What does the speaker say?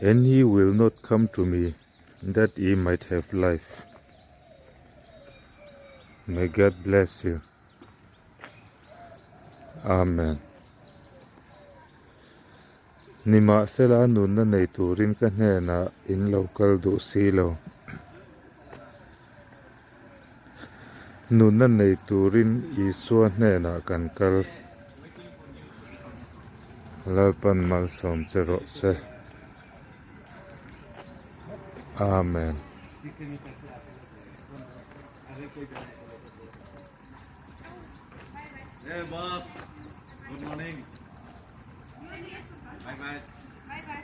and he will not come to me, that he might have life. May God bless you. Amen. Nima sela nun na nei turin ka hne na in local du silo. Nun na nei turin isua hne na kankal. Lalpan malsawm rawh se. Amen. Hey boss, good morning. Bye bye. Bye bye.